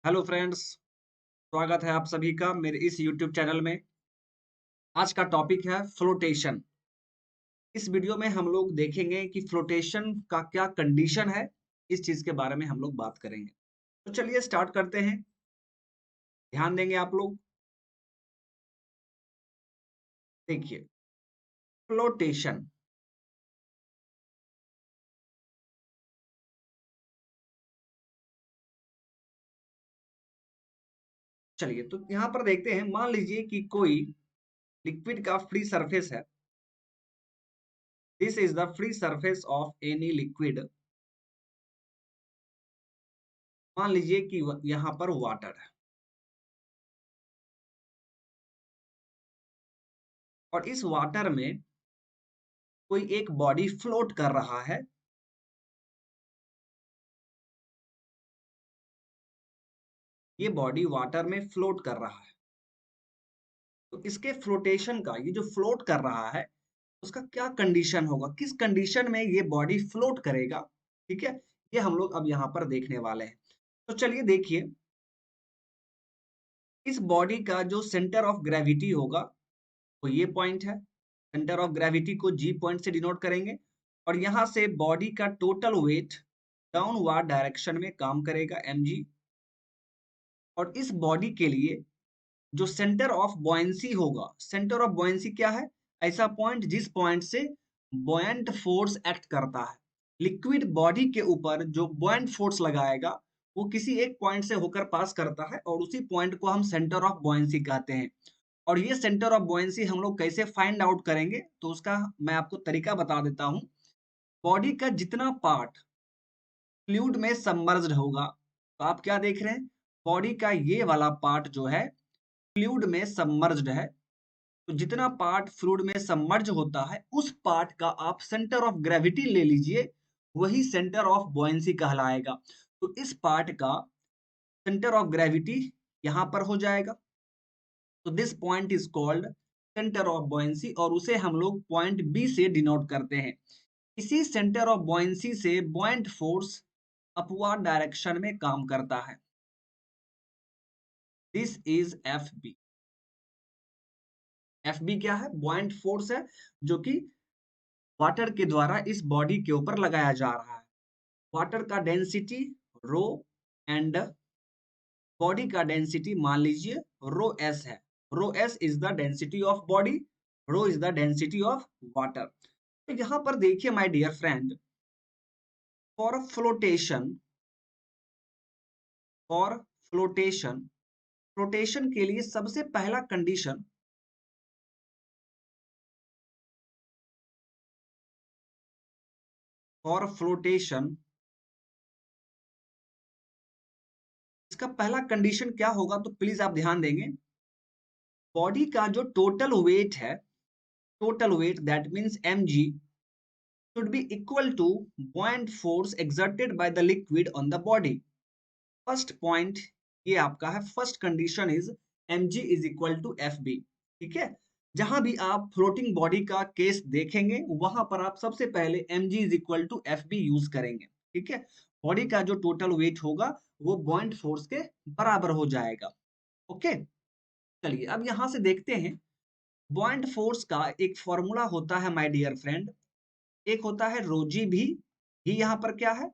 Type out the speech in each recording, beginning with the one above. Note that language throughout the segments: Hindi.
Hello friends. स्वागत है आप सभी का मेरे इस यूट्यूब चैनल में। आज का टॉपिक है फ्लोटेशन। इस वीडियो में हम लोग देखेंगे कि फ्लोटेशन का क्या कंडीशन है। इस चीज के बारे में हम लोग बात करेंगे। तो चलिए स्टार्ट करते हैं। ध्यान देंगे आप लोग। देखिए, फ्लोटेशन। चलिए तो यहाँ पर देखते हैं। मान लीजिए कि कोई लिक्विड का फ्री सरफेस है। This is the free surface of any liquid. मान लीजिए कि यहाँ पर वाटर है और इस वाटर में कोई एक बॉडी फ्लोट कर रहा है। ये बॉडी वाटर में फ्लोट कर रहा है। तो इसके फ्लोटेशन का, ये जो फ्लोट कर रहा है, उसका क्या कंडीशन होगा, किस कंडीशन में ये बॉडी फ्लोट करेगा। ठीक है, ये हम लोग अब यहाँ पर देखने वाले हैं। तो चलिए देखिए, इस बॉडी का जो सेंटर ऑफ ग्रेविटी होगा वो ये पॉइंट है। सेंटर ऑफ ग्रेविटी को जी पॉइंट से डिनोट करेंगे। और यहाँ से बॉडी का टोटल वेट डाउनवर्ड डायरेक्शन में काम करेगा, mg। और इस बॉडी के लिए जो सेंटर ऑफ बॉयंसी होगा, सेंटर ऑफ बॉयंसी क्या है? ऐसा पॉइंट जिस पॉइंट से बॉयंट फोर्स एक्ट करता है। लिक्विड बॉडी के ऊपर जो बॉयंट फोर्स लगाएगा वो किसी एक पॉइंट से होकर पास करता है और उसी पॉइंट को हम सेंटर ऑफ बॉयंसी कहते हैं। और ये सेंटर ऑफ बॉयंसी हम लोग कैसे फाइंड आउट करेंगे, तो उसका मैं आपको तरीका बता देता हूँ। बॉडी का जितना पार्ट फ्लूइड में सबमर्ज्ड होगा, तो आप क्या देख रहे हैं, बॉडी का ये वाला पार्ट जो है फ्लूइड में सबमर्ज्ड है। तो जितना पार्ट फ्लूइड में सबमर्ज होता है उस पार्ट का आप सेंटर ऑफ ग्रेविटी ले लीजिए, वही सेंटर ऑफ बॉयंसी कहलाएगा। तो इस पार्ट का सेंटर ऑफ ग्रेविटी यहां पर हो जाएगा। तो this point is called centre of buoyancy और उसे हम लोग पॉइंट बी से डिनोट करते हैं। इसी सेंटर ऑफ बॉयंसी से बॉयंट फोर्स अपवर्ड डायरेक्शन में काम करता है। This is F B. F B क्या है? बॉयंट फोर्स है, जो कि वाटर के द्वारा इस बॉडी के ऊपर लगाया जा रहा है। वाटर का डेंसिटी रो एंड बॉडी का डेंसिटी मान लीजिए रो एस है। Rho s is the density of body, rho is the density of water. तो यहाँ पर देखिए my dear friend, for flotation, for flotation, flotation के लिए सबसे पहला कंडीशन, फॉर फ्लोटेशन, इसका पहला कंडीशन क्या होगा, तो प्लीज आप ध्यान देंगे। बॉडी का जो टोटल वेट है, total weight, that means mg, should be equal to buoyant force exerted by the liquid on the body. First point ये आपका है, first condition is mg is equal to fb। ठीक है, जहां भी आप फ्लोटिंग बॉडी का केस देखेंगे वहां पर आप सबसे पहले mg is equal to fb use करेंगे। ठीक है, बॉडी का जो टोटल वेट होगा वो buoyant फोर्स के बराबर हो जाएगा। ओके, चलिए अब यहां से देखते हैं। buoyant फोर्स का एक फॉर्मूला होता है माय डियर फ्रेंड, एक होता है रोजी भी। भी यहाँ पर क्या है?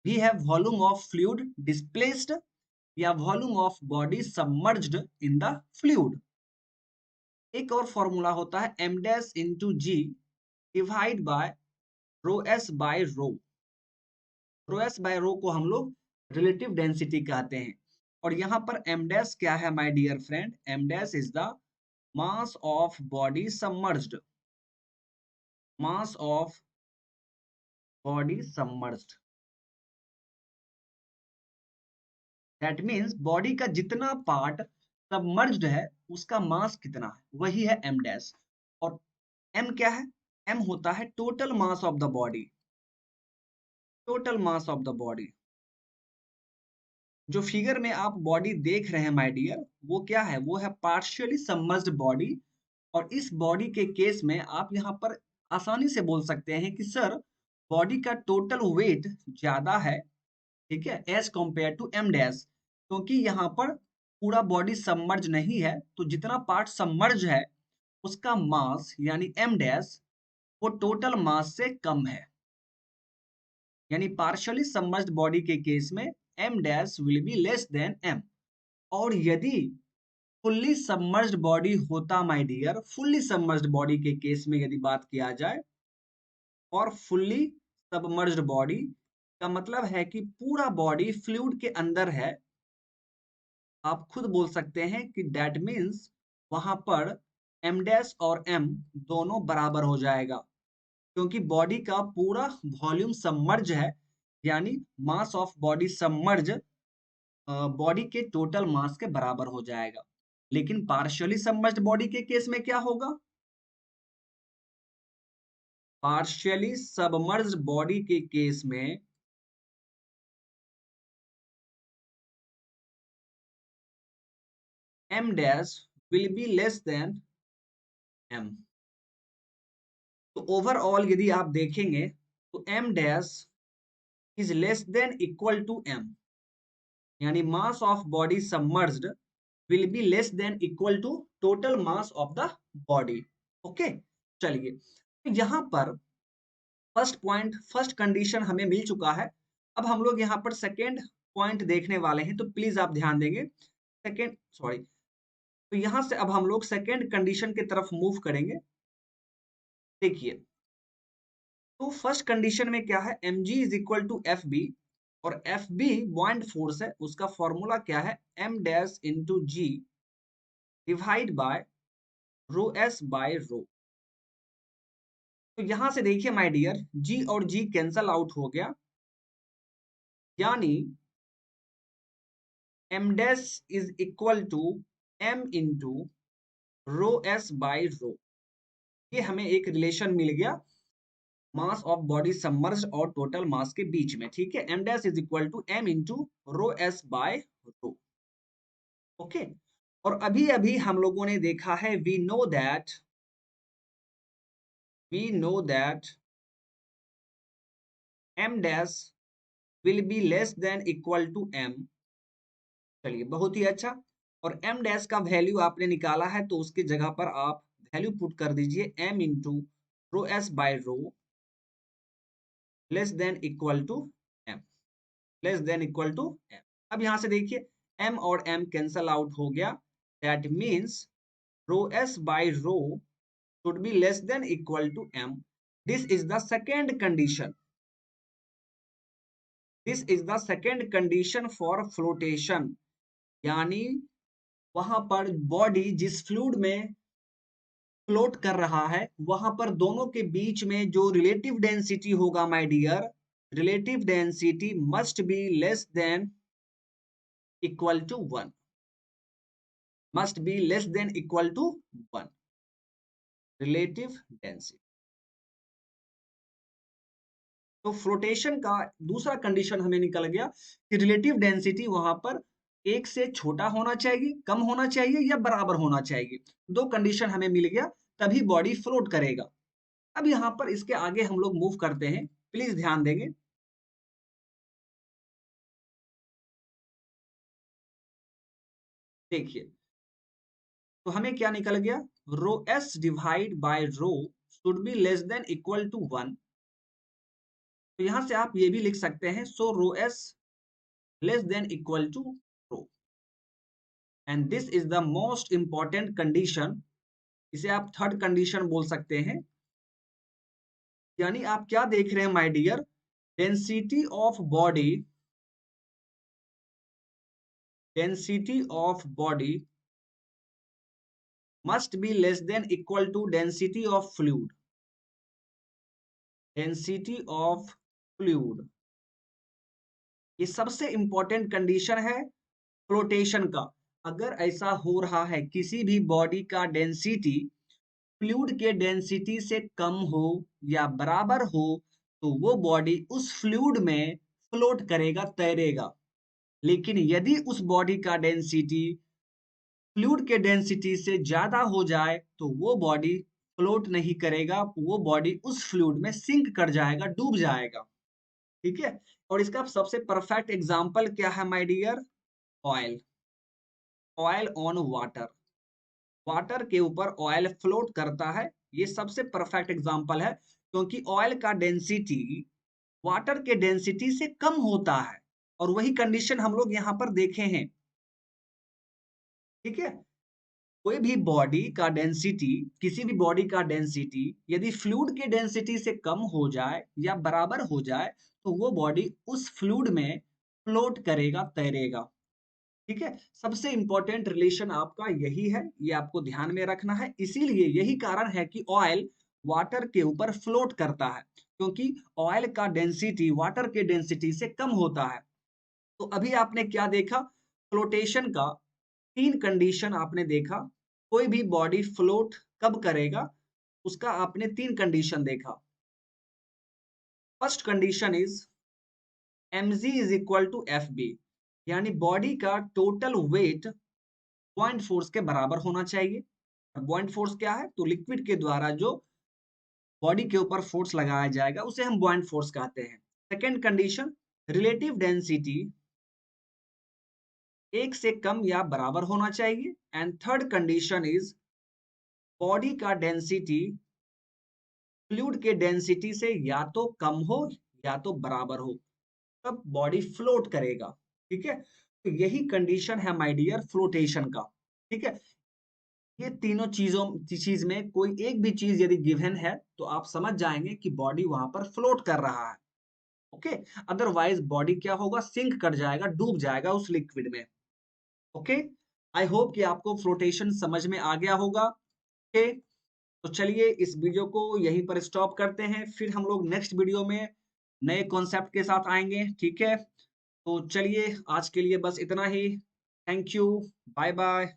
भी है वॉल्यूम ऑफ फ्लूइड डिस्प्लेस्ड या volume of body submerged in the fluid. एक और फॉर्मूला होता है m dash into g divide by rho S by rho. Rho S by rho को हम लोग रिलेटिव डेंसिटी कहते हैं। और यहाँ पर एम डैश क्या है my dear friend? M dash is the mass of body submerged, mass of body submerged. That means body का जितना पार्ट सबमर्ज्ड है उसका मास कितना है, वही है एम डैश। और एम क्या है? एम होता है total mass of the body, total mass of the body. जो फिगर में आप बॉडी देख रहे हैं माय डियर, वो क्या है? वो है पार्शियली सबमर्ज्ड बॉडी। और इस बॉडी के केस में आप यहाँ पर आसानी से बोल सकते हैं कि सर बॉडी का टोटल वेट ज्यादा है, ठीक है, as compare to M dash. क्योंकि यहाँ पर पूरा बॉडी सबमर्ज नहीं है, तो जितना पार्ट सबमर्ज है उसका मास यानी m डैश वो टोटल मास से कम है। यानी पार्शियली सबमर्ज्ड बॉडी के केस में m dash will be less than m। और यदि फुल्ली सबमर्ज्ड बॉडी होता my dear, fully submerged body के केस में यदि बात किया जाए, और फुल्ली सबमर्ज्ड बॉडी का मतलब है कि पूरा बॉडी फ्लूइड के अंदर है, आप खुद बोल सकते हैं कि दैट मीन्स वहां पर m डैश और m दोनों बराबर हो जाएगा, क्योंकि बॉडी का पूरा वॉल्यूम सबमर्ज है, यानी mass of body submerge body के टोटल मास के बराबर हो जाएगा। लेकिन पार्शियली सबमर्ज्ड बॉडी के केस में क्या होगा? पार्शियली सबमर्ज्ड बॉडी के केस में m dash will be less than m। तो ओवरऑल यदि आप देखेंगे तो m dash is less than equal to m, यानी mass of body submerged will be less than equal to total mass of the body. Okay, चलिए, तो यहाँ पर फर्स्ट पॉइंट, फर्स्ट कंडीशन हमें मिल चुका है। अब हम लोग यहाँ पर सेकेंड पॉइंट देखने वाले हैं, तो प्लीज आप ध्यान देंगे। सेकेंड, सॉरी, तो यहाँ से अब हम लोग सेकेंड कंडीशन की तरफ मूव करेंगे। देखिए, तो फर्स्ट कंडीशन में क्या है, mg is equal to F B, और एफ बी बॉइंड फोर्स है, उसका फॉर्मूला क्या है, m dash into g divide by rho S by rho. तो यहां से देखिए माय डियर, g और g कैंसल आउट हो गया, यानी m dash is equal to m into rho S by rho. ये हमें एक रिलेशन मिल गया मास ऑफ बॉडी सबमर्ज्ड और टोटल मास के बीच में, ठीक है। m dash is equal to m into rho S by rho. Okay, और अभी अभी हम लोगों ने देखा है, we know that m dash will be less than equal to m। चलिए, बहुत ही अच्छा। और m डैश का वैल्यू आपने निकाला है, तो उसकी जगह पर आप वैल्यू पुट कर दीजिए m into rho S by rho less than equal to m, less than equal to m। अब यहां से देखिए, m और m कैंसल आउट हो गया, that means rho s by rho should be less than equal to m। this is the second condition, this is the second condition for flotation। यानी वहां पर बॉडी जिस फ्लूइड में फ्लोट कर रहा है, वहां पर दोनों के बीच में जो रिलेटिव डेंसिटी होगा my dear, relative density must be less than equal to 1, must be less than equal to 1, relative density. तो फ्लोटेशन का दूसरा कंडीशन हमें निकल गया कि रिलेटिव डेंसिटी वहां पर एक से छोटा होना चाहिए, कम होना चाहिए, या बराबर होना चाहिए। दो कंडीशन हमें मिल गया, तभी बॉडी फ्लोट करेगा। अब यहाँ पर इसके आगे हम लोग मूव करते हैं, प्लीज ध्यान देंगे। देखिए, तो हमें क्या निकल गया, rho s divide by rho should be less than equal to 1। तो यहां से आप ये भी लिख सकते हैं, so rho s less than equal to rho, and this is the most important condition. इसे आप थर्ड कंडीशन बोल सकते हैं। यानी आप क्या देख रहे हैं my dear, density of body, density of body must be less than equal to density of fluid, density of fluid। ये सबसे इंपॉर्टेंट कंडीशन है फ्लोटेशन का। अगर ऐसा हो रहा है किसी भी बॉडी का डेंसिटी फ्लूइड के डेंसिटी से कम हो या बराबर हो, तो वो बॉडी उस फ्लूइड में फ्लोट करेगा, तैरेगा। लेकिन यदि उस बॉडी का डेंसिटी फ्लूइड के डेंसिटी से ज्यादा हो जाए, तो वो बॉडी फ्लोट नहीं करेगा, वो बॉडी उस फ्लूइड में सिंक कर जाएगा, डूब जाएगा। ठीक है, और इसका सबसे परफेक्ट एग्जांपल क्या है my dear, oil, oil on water, water के ऊपर ऑयल फ्लोट करता है, ये सबसे परफेक्ट एग्जांपल है, क्योंकि ऑयल का डेंसिटी वाटर के डेंसिटी से कम होता है, और वही कंडीशन हम लोग यहाँ पर देखे हैं। ठीक है, कोई भी बॉडी का डेंसिटी, किसी भी बॉडी का डेंसिटी यदि फ्लूइड के डेंसिटी से कम हो जाए या बराबर हो जाए, तो वो बॉडी उस फ्लूइड में फ्लोट करेगा, तैरेगा। ठीक है, सबसे इंपॉर्टेंट रिलेशन आपका यही है, ये आपको ध्यान में रखना है। इसीलिए यही कारण है कि ऑयल वाटर के ऊपर फ्लोट करता है, क्योंकि ऑयल का डेंसिटी वाटर के डेंसिटी से कम होता है। तो अभी आपने क्या देखा, फ्लोटेशन का तीन कंडीशन आपने देखा। कोई भी बॉडी फ्लोट कब करेगा, उसका आपने तीन कंडीशन देखा। First condition is mg is equal to fb, यानी बॉडी का टोटल वेट बॉइंट फोर्स के बराबर होना चाहिए। बॉइंट फोर्स क्या है, तो लिक्विड के द्वारा जो बॉडी के ऊपर फोर्स लगाया जाएगा उसे हम बॉइंट फोर्स कहते हैं। सेकेंड कंडीशन, रिलेटिव डेंसिटी एक से कम या बराबर होना चाहिए। And third condition is body का डेंसिटी फ्लूइड के डेंसिटी से या तो कम हो या तो बराबर हो, तब बॉडी फ्लोट करेगा। ठीक है, तो यही कंडीशन है माय डियर फ्लोटेशन का। ठीक है, ये तीनों चीज में कोई एक भी चीज यदि गिवन है तो आप समझ जाएंगे कि बॉडी वहां पर फ्लोट कर रहा है। ओके, अदरवाइज बॉडी क्या होगा, सिंक कर जाएगा, डूब जाएगा उस लिक्विड में। ओके, आई होप कि आपको फ्लोटेशन समझ में आ गया होगा। ओके, तो चलिए इस वीडियो को यहीं पर स्टॉप करते हैं, फिर हम लोग नेक्स्ट वीडियो में नए कॉन्सेप्ट के साथ आएंगे। ठीक है, तो चलिए आज के लिए बस इतना ही। Thank you, bye bye.